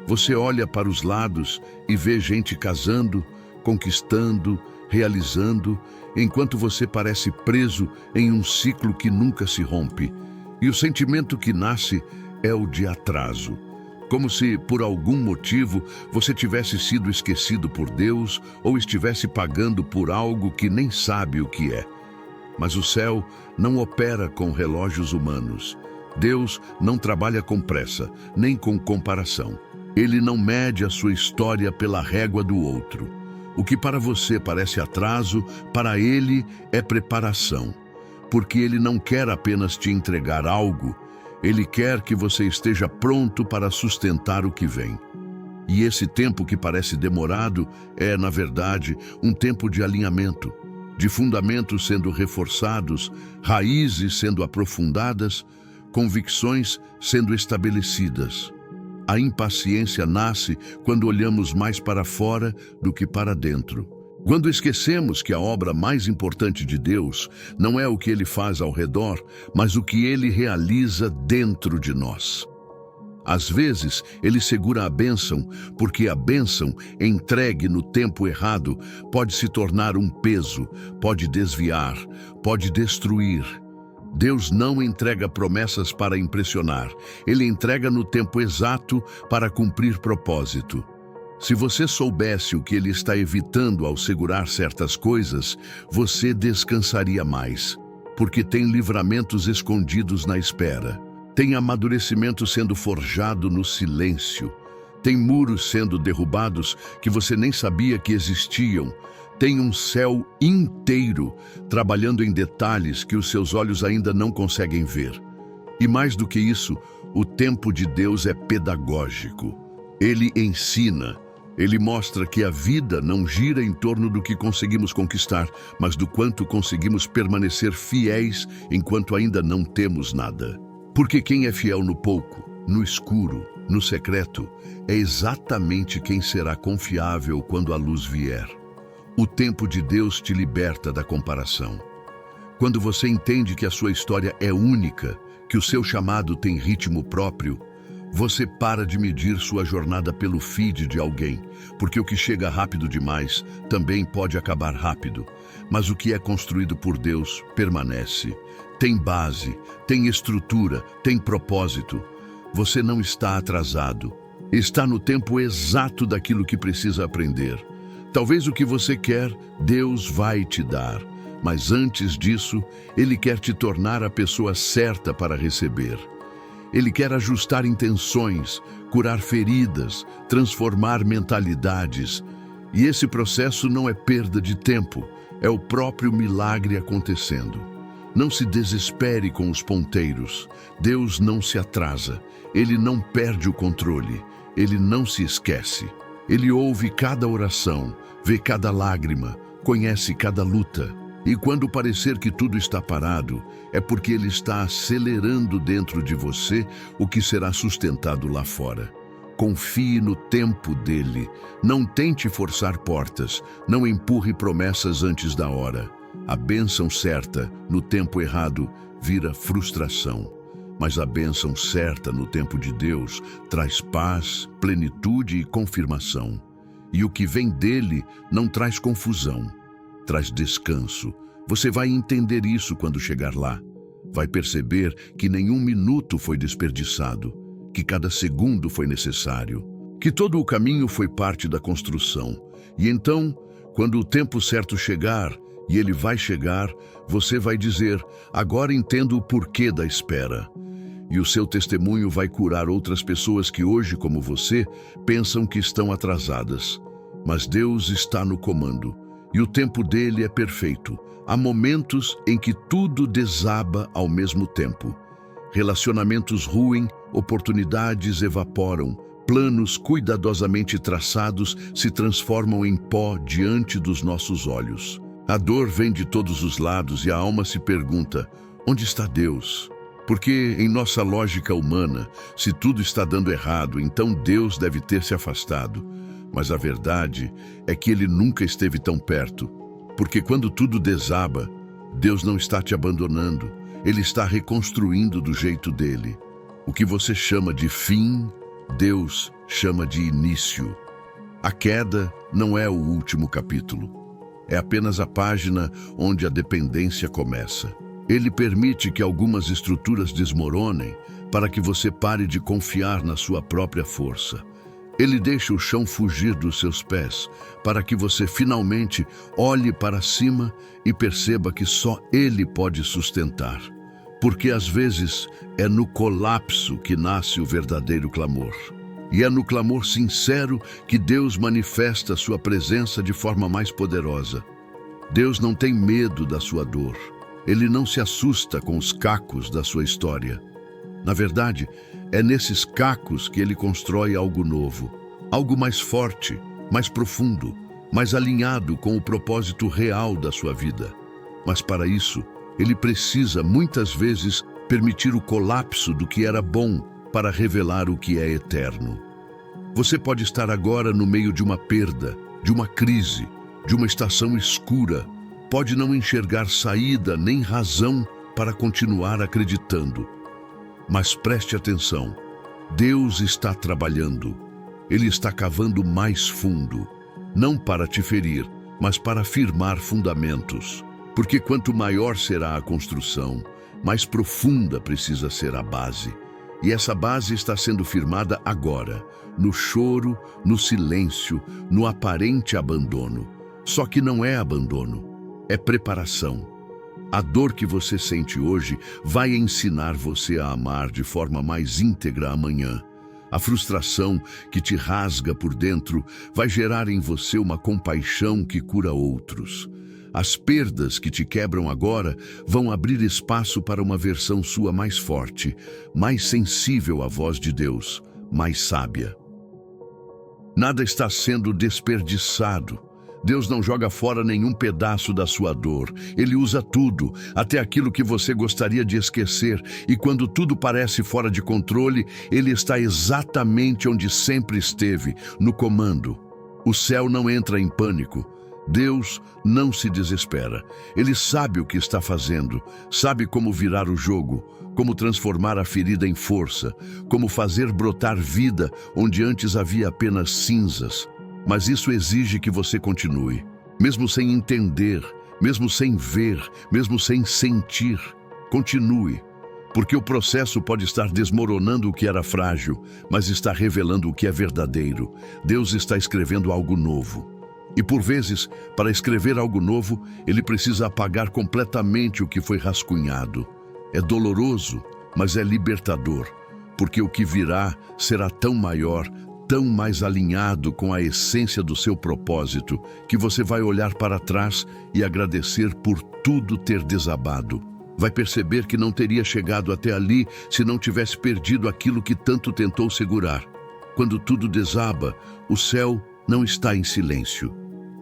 Você olha para os lados e vê gente casando, conquistando, realizando, enquanto você parece preso em um ciclo que nunca se rompe. E o sentimento que nasce é o de atraso. Como se, por algum motivo, você tivesse sido esquecido por Deus ou estivesse pagando por algo que nem sabe o que é. Mas o céu não opera com relógios humanos. Deus não trabalha com pressa, nem com comparação. Ele não mede a sua história pela régua do outro. O que para você parece atraso, para Ele é preparação. Porque Ele não quer apenas te entregar algo, Ele quer que você esteja pronto para sustentar o que vem. E esse tempo que parece demorado é, na verdade, um tempo de alinhamento, de fundamentos sendo reforçados, raízes sendo aprofundadas, convicções sendo estabelecidas. A impaciência nasce quando olhamos mais para fora do que para dentro. Quando esquecemos que a obra mais importante de Deus não é o que Ele faz ao redor, mas o que Ele realiza dentro de nós. Às vezes, Ele segura a bênção, porque a bênção, entregue no tempo errado, pode se tornar um peso, pode desviar, pode destruir. Deus não entrega promessas para impressionar, Ele entrega no tempo exato para cumprir propósito. Se você soubesse o que Ele está evitando ao segurar certas coisas, você descansaria mais, porque tem livramentos escondidos na espera. Tem amadurecimento sendo forjado no silêncio. Tem muros sendo derrubados que você nem sabia que existiam. Tem um céu inteiro trabalhando em detalhes que os seus olhos ainda não conseguem ver. E mais do que isso, o tempo de Deus é pedagógico. Ele ensina. Ele mostra que a vida não gira em torno do que conseguimos conquistar, mas do quanto conseguimos permanecer fiéis enquanto ainda não temos nada. Porque quem é fiel no pouco, no escuro, no secreto, é exatamente quem será confiável quando a luz vier. O tempo de Deus te liberta da comparação. Quando você entende que a sua história é única, que o seu chamado tem ritmo próprio, você para de medir sua jornada pelo feed de alguém, porque o que chega rápido demais também pode acabar rápido. Mas o que é construído por Deus permanece. Tem base, tem estrutura, tem propósito. Você não está atrasado. Está no tempo exato daquilo que precisa aprender. Talvez o que você quer, Deus vai te dar. Mas antes disso, Ele quer te tornar a pessoa certa para receber. Ele quer ajustar intenções, curar feridas, transformar mentalidades. E esse processo não é perda de tempo, é o próprio milagre acontecendo. Não se desespere com os ponteiros. Deus não se atrasa. Ele não perde o controle. Ele não se esquece. Ele ouve cada oração, vê cada lágrima, conhece cada luta. E quando parecer que tudo está parado, é porque Ele está acelerando dentro de você o que será sustentado lá fora. Confie no tempo dele. Não tente forçar portas. Não empurre promessas antes da hora. A bênção certa, no tempo errado, vira frustração. Mas a bênção certa, no tempo de Deus, traz paz, plenitude e confirmação. E o que vem dele não traz confusão. Traz descanso. Você vai entender isso quando chegar lá. Vai perceber que nenhum minuto foi desperdiçado, que cada segundo foi necessário, que todo o caminho foi parte da construção. E então, quando o tempo certo chegar, e ele vai chegar, você vai dizer: agora entendo o porquê da espera. E o seu testemunho vai curar outras pessoas que hoje, como você, pensam que estão atrasadas. Mas Deus está no comando. E o tempo dele é perfeito. Há momentos em que tudo desaba ao mesmo tempo. Relacionamentos ruem, oportunidades evaporam, planos cuidadosamente traçados se transformam em pó diante dos nossos olhos. A dor vem de todos os lados e a alma se pergunta: onde está Deus? Porque, em nossa lógica humana, se tudo está dando errado, então Deus deve ter se afastado. Mas a verdade é que Ele nunca esteve tão perto. Porque quando tudo desaba, Deus não está te abandonando. Ele está reconstruindo do jeito dele. O que você chama de fim, Deus chama de início. A queda não é o último capítulo. É apenas a página onde a dependência começa. Ele permite que algumas estruturas desmoronem para que você pare de confiar na sua própria força. Ele deixa o chão fugir dos seus pés para que você finalmente olhe para cima e perceba que só Ele pode sustentar. Porque às vezes é no colapso que nasce o verdadeiro clamor. E é no clamor sincero que Deus manifesta sua presença de forma mais poderosa. Deus não tem medo da sua dor. Ele não se assusta com os cacos da sua história. Na verdade, é nesses cacos que Ele constrói algo novo, algo mais forte, mais profundo, mais alinhado com o propósito real da sua vida. Mas para isso, Ele precisa muitas vezes permitir o colapso do que era bom para revelar o que é eterno. Você pode estar agora no meio de uma perda, de uma crise, de uma estação escura. Pode não enxergar saída nem razão para continuar acreditando. Mas preste atenção, Deus está trabalhando. Ele está cavando mais fundo, não para te ferir, mas para firmar fundamentos. Porque quanto maior será a construção, mais profunda precisa ser a base. E essa base está sendo firmada agora, no choro, no silêncio, no aparente abandono. Só que não é abandono, é preparação. A dor que você sente hoje vai ensinar você a amar de forma mais íntegra amanhã. A frustração que te rasga por dentro vai gerar em você uma compaixão que cura outros. As perdas que te quebram agora vão abrir espaço para uma versão sua mais forte, mais sensível à voz de Deus, mais sábia. Nada está sendo desperdiçado. Deus não joga fora nenhum pedaço da sua dor. Ele usa tudo, até aquilo que você gostaria de esquecer. E quando tudo parece fora de controle, Ele está exatamente onde sempre esteve, no comando. O céu não entra em pânico. Deus não se desespera. Ele sabe o que está fazendo, sabe como virar o jogo, como transformar a ferida em força, como fazer brotar vida onde antes havia apenas cinzas. Mas isso exige que você continue, mesmo sem entender, mesmo sem ver, mesmo sem sentir. Continue, porque o processo pode estar desmoronando o que era frágil, mas está revelando o que é verdadeiro. Deus está escrevendo algo novo. E por vezes, para escrever algo novo, Ele precisa apagar completamente o que foi rascunhado. É doloroso, mas é libertador, porque o que virá será tão maior, tão mais alinhado com a essência do seu propósito, que você vai olhar para trás e agradecer por tudo ter desabado. Vai perceber que não teria chegado até ali se não tivesse perdido aquilo que tanto tentou segurar. Quando tudo desaba, o céu não está em silêncio,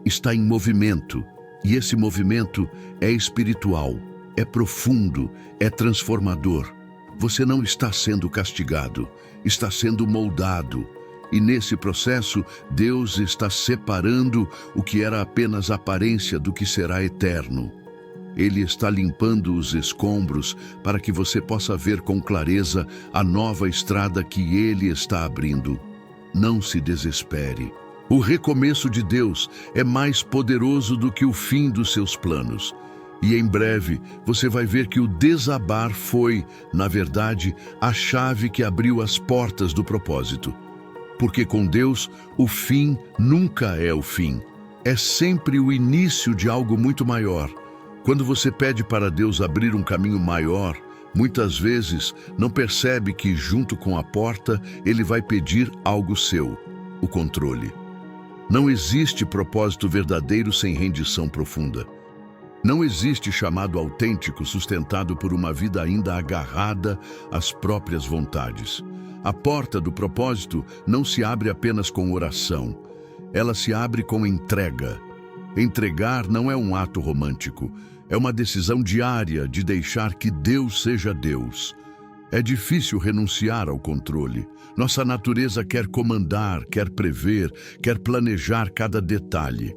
está em movimento. E esse movimento é espiritual, é profundo, é transformador. Você não está sendo castigado, está sendo moldado. E nesse processo, Deus está separando o que era apenas aparência do que será eterno. Ele está limpando os escombros para que você possa ver com clareza a nova estrada que Ele está abrindo. Não se desespere. O recomeço de Deus é mais poderoso do que o fim dos seus planos. E em breve você vai ver que o desabar foi, na verdade, a chave que abriu as portas do propósito. Porque com Deus, o fim nunca é o fim. É sempre o início de algo muito maior. Quando você pede para Deus abrir um caminho maior, muitas vezes não percebe que, junto com a porta, Ele vai pedir algo seu, o controle. Não existe propósito verdadeiro sem rendição profunda. Não existe chamado autêntico sustentado por uma vida ainda agarrada às próprias vontades. A porta do propósito não se abre apenas com oração. Ela se abre com entrega. Entregar não é um ato romântico. É uma decisão diária de deixar que Deus seja Deus. É difícil renunciar ao controle. Nossa natureza quer comandar, quer prever, quer planejar cada detalhe.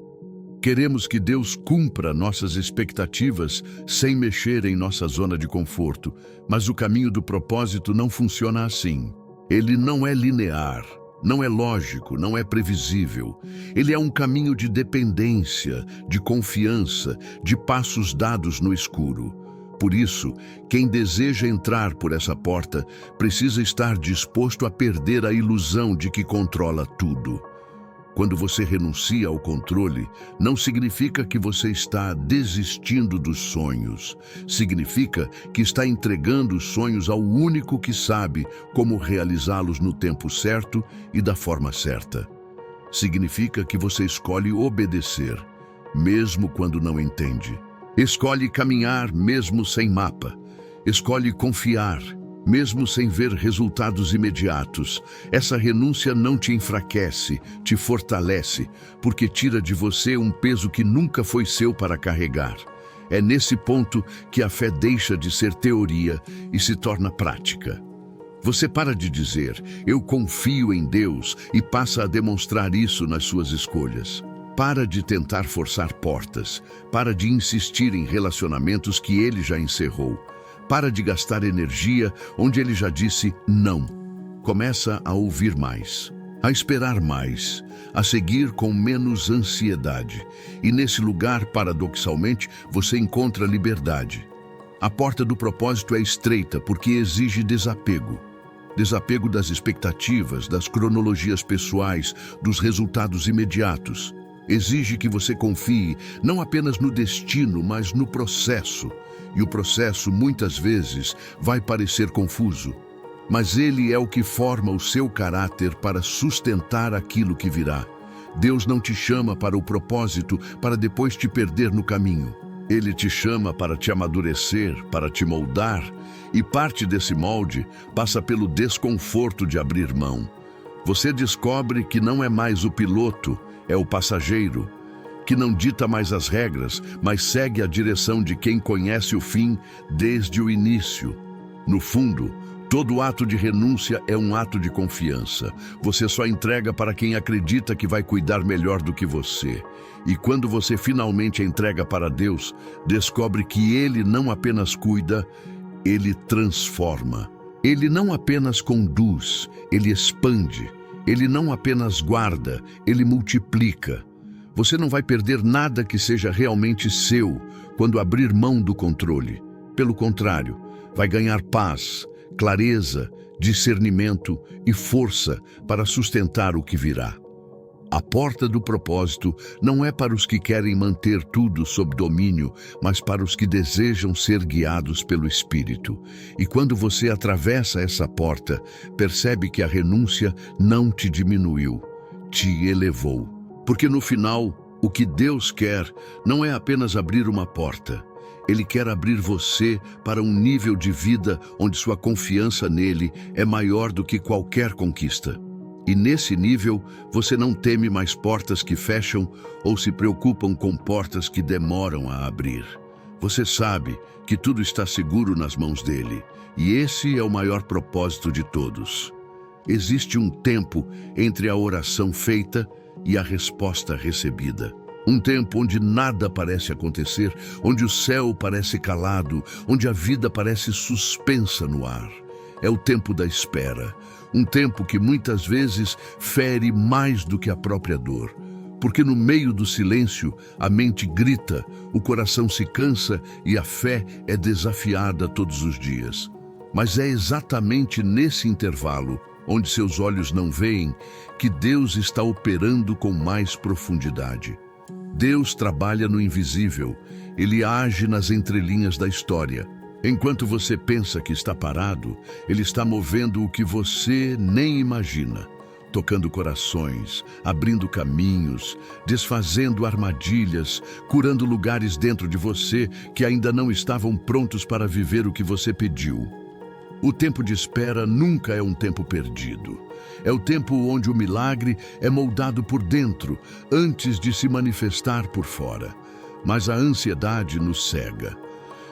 Queremos que Deus cumpra nossas expectativas sem mexer em nossa zona de conforto, mas o caminho do propósito não funciona assim. Ele não é linear, não é lógico, não é previsível. Ele é um caminho de dependência, de confiança, de passos dados no escuro. Por isso, quem deseja entrar por essa porta precisa estar disposto a perder a ilusão de que controla tudo. Quando você renuncia ao controle, não significa que você está desistindo dos sonhos. Significa que está entregando os sonhos ao único que sabe como realizá-los no tempo certo e da forma certa. Significa que você escolhe obedecer, mesmo quando não entende. Escolhe caminhar mesmo sem mapa. Escolhe confiar, mesmo sem ver resultados imediatos. Essa renúncia não te enfraquece, te fortalece, porque tira de você um peso que nunca foi seu para carregar. É nesse ponto que a fé deixa de ser teoria e se torna prática. Você para de dizer, eu confio em Deus, e passa a demonstrar isso nas suas escolhas. Para de tentar forçar portas. Para de insistir em relacionamentos que ele já encerrou. Para de gastar energia onde ele já disse não. Começa a ouvir mais, a esperar mais, a seguir com menos ansiedade. E nesse lugar, paradoxalmente, você encontra liberdade. A porta do propósito é estreita porque exige desapego. Desapego das expectativas, das cronologias pessoais, dos resultados imediatos. Exige que você confie não apenas no destino, mas no processo. E o processo, muitas vezes, vai parecer confuso. Mas ele é o que forma o seu caráter para sustentar aquilo que virá. Deus não te chama para o propósito para depois te perder no caminho. Ele te chama para te amadurecer, para te moldar. E parte desse molde passa pelo desconforto de abrir mão. Você descobre que não é mais o piloto, é o passageiro, que não dita mais as regras, mas segue a direção de quem conhece o fim desde o início. No fundo, todo ato de renúncia é um ato de confiança. Você só entrega para quem acredita que vai cuidar melhor do que você. E quando você finalmente entrega para Deus, descobre que Ele não apenas cuida, Ele transforma. Ele não apenas conduz, Ele expande. Ele não apenas guarda, Ele multiplica. Você não vai perder nada que seja realmente seu quando abrir mão do controle. Pelo contrário, vai ganhar paz, clareza, discernimento e força para sustentar o que virá. A porta do propósito não é para os que querem manter tudo sob domínio, mas para os que desejam ser guiados pelo Espírito. E quando você atravessa essa porta, percebe que a renúncia não te diminuiu, te elevou. Porque no final, o que Deus quer não é apenas abrir uma porta. Ele quer abrir você para um nível de vida onde sua confiança nele é maior do que qualquer conquista. E nesse nível, você não teme mais portas que fecham ou se preocupam com portas que demoram a abrir. Você sabe que tudo está seguro nas mãos dele, e esse é o maior propósito de todos. Existe um tempo entre a oração feita e a resposta recebida. Um tempo onde nada parece acontecer, onde o céu parece calado, onde a vida parece suspensa no ar. É o tempo da espera, um tempo que muitas vezes fere mais do que a própria dor. Porque no meio do silêncio, a mente grita, o coração se cansa e a fé é desafiada todos os dias. Mas é exatamente nesse intervalo, onde seus olhos não veem, que Deus está operando com mais profundidade. Deus trabalha no invisível, Ele age nas entrelinhas da história. Enquanto você pensa que está parado, Ele está movendo o que você nem imagina, tocando corações, abrindo caminhos, desfazendo armadilhas, curando lugares dentro de você que ainda não estavam prontos para viver o que você pediu. O tempo de espera nunca é um tempo perdido. É o tempo onde o milagre é moldado por dentro, antes de se manifestar por fora. Mas a ansiedade nos cega.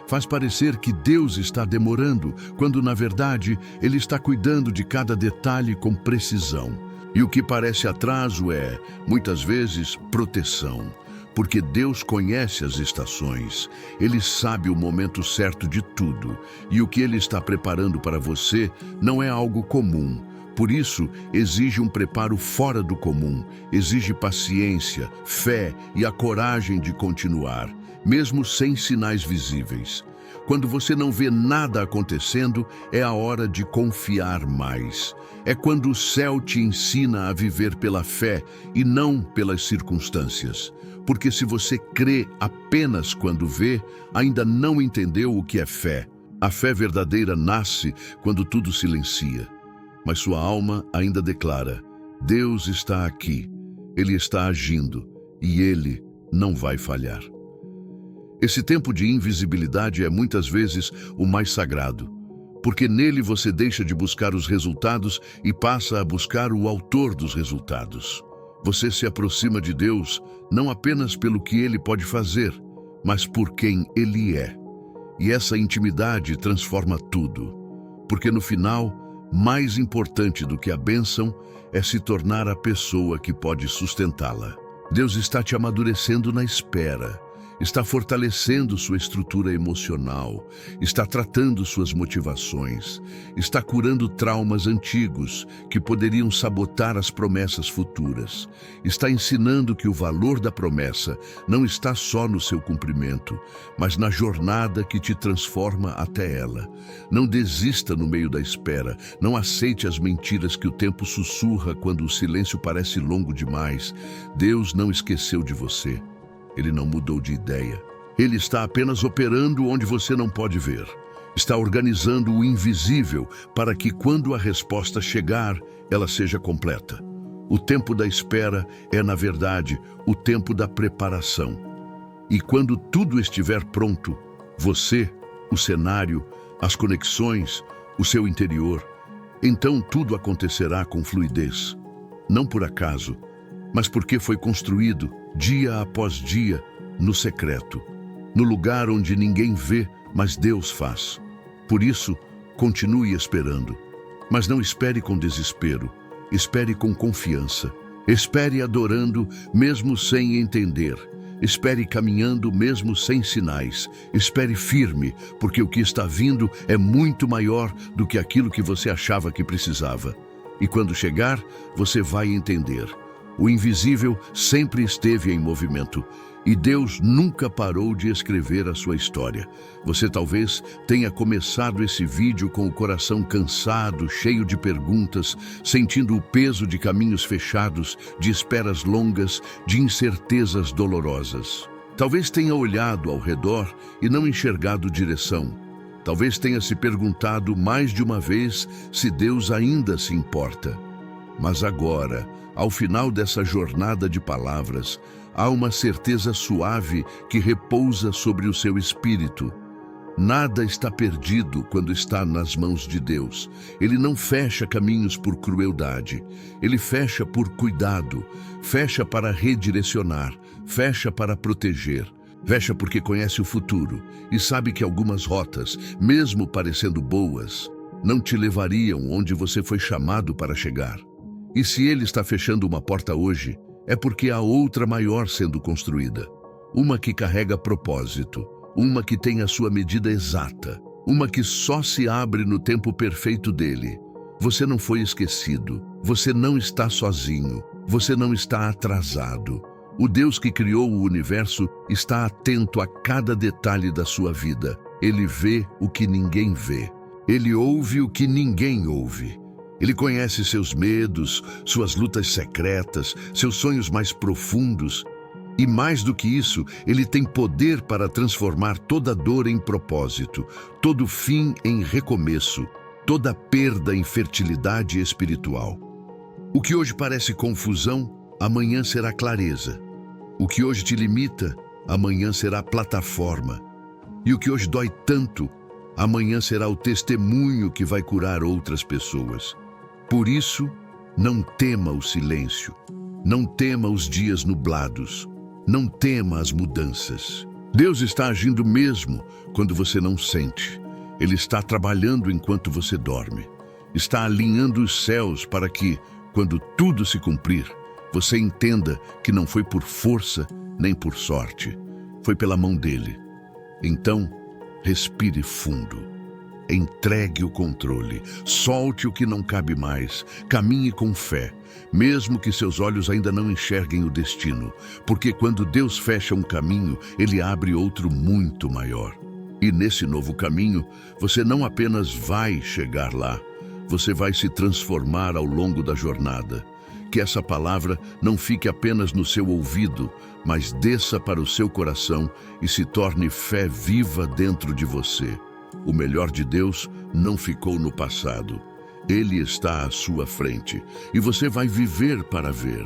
Faz parecer que Deus está demorando, quando na verdade Ele está cuidando de cada detalhe com precisão. E o que parece atraso é, muitas vezes, proteção. Porque Deus conhece as estações, Ele sabe o momento certo de tudo, e o que Ele está preparando para você não é algo comum. Por isso, exige um preparo fora do comum, exige paciência, fé e a coragem de continuar, mesmo sem sinais visíveis. Quando você não vê nada acontecendo, é a hora de confiar mais. É quando o céu te ensina a viver pela fé e não pelas circunstâncias. Porque se você crê apenas quando vê, ainda não entendeu o que é fé. A fé verdadeira nasce quando tudo silencia. Mas sua alma ainda declara: Deus está aqui, Ele está agindo e Ele não vai falhar. Esse tempo de invisibilidade é muitas vezes o mais sagrado, porque nele você deixa de buscar os resultados e passa a buscar o autor dos resultados. Você se aproxima de Deus não apenas pelo que Ele pode fazer, mas por quem Ele é. E essa intimidade transforma tudo, porque no final, mais importante do que a bênção é se tornar a pessoa que pode sustentá-la. Deus está te amadurecendo na espera, está fortalecendo sua estrutura emocional, está tratando suas motivações, está curando traumas antigos que poderiam sabotar as promessas futuras, está ensinando que o valor da promessa não está só no seu cumprimento, mas na jornada que te transforma até ela. Não desista no meio da espera, não aceite as mentiras que o tempo sussurra quando o silêncio parece longo demais. Deus não esqueceu de você. Ele não mudou de ideia. Ele está apenas operando onde você não pode ver. Está organizando o invisível para que, quando a resposta chegar, ela seja completa. O tempo da espera é, na verdade, o tempo da preparação. E quando tudo estiver pronto, você, o cenário, as conexões, o seu interior, então tudo acontecerá com fluidez. Não por acaso, mas porque foi construído, dia após dia, no secreto, no lugar onde ninguém vê, mas Deus faz. Por isso, continue esperando. Mas não espere com desespero, espere com confiança. Espere adorando, mesmo sem entender. Espere caminhando, mesmo sem sinais. Espere firme, porque o que está vindo é muito maior do que aquilo que você achava que precisava. E quando chegar, você vai entender. O invisível sempre esteve em movimento e Deus nunca parou de escrever a sua história. Você talvez tenha começado esse vídeo com o coração cansado, cheio de perguntas, sentindo o peso de caminhos fechados, de esperas longas, de incertezas dolorosas. Talvez tenha olhado ao redor e não enxergado direção. Talvez tenha se perguntado mais de uma vez se Deus ainda se importa. Mas agora, ao final dessa jornada de palavras, há uma certeza suave que repousa sobre o seu espírito. Nada está perdido quando está nas mãos de Deus. Ele não fecha caminhos por crueldade. Ele fecha por cuidado, fecha para redirecionar, fecha para proteger. Fecha porque conhece o futuro e sabe que algumas rotas, mesmo parecendo boas, não te levariam onde você foi chamado para chegar. E se Ele está fechando uma porta hoje, é porque há outra maior sendo construída. Uma que carrega propósito, uma que tem a sua medida exata, uma que só se abre no tempo perfeito dele. Você não foi esquecido, você não está sozinho, você não está atrasado. O Deus que criou o universo está atento a cada detalhe da sua vida. Ele vê o que ninguém vê. Ele ouve o que ninguém ouve. Ele conhece seus medos, suas lutas secretas, seus sonhos mais profundos. E mais do que isso, Ele tem poder para transformar toda dor em propósito, todo fim em recomeço, toda perda em fertilidade espiritual. O que hoje parece confusão, amanhã será clareza. O que hoje te limita, amanhã será plataforma. E o que hoje dói tanto, amanhã será o testemunho que vai curar outras pessoas. Por isso, não tema o silêncio, não tema os dias nublados, não tema as mudanças. Deus está agindo mesmo quando você não sente. Ele está trabalhando enquanto você dorme. Está alinhando os céus para que, quando tudo se cumprir, você entenda que não foi por força nem por sorte, foi pela mão dele. Então, respire fundo. Entregue o controle, solte o que não cabe mais, caminhe com fé, mesmo que seus olhos ainda não enxerguem o destino, porque quando Deus fecha um caminho, Ele abre outro muito maior. E nesse novo caminho, você não apenas vai chegar lá, você vai se transformar ao longo da jornada. Que essa palavra não fique apenas no seu ouvido, mas desça para o seu coração e se torne fé viva dentro de você. O melhor de Deus não ficou no passado. Ele está à sua frente e você vai viver para ver.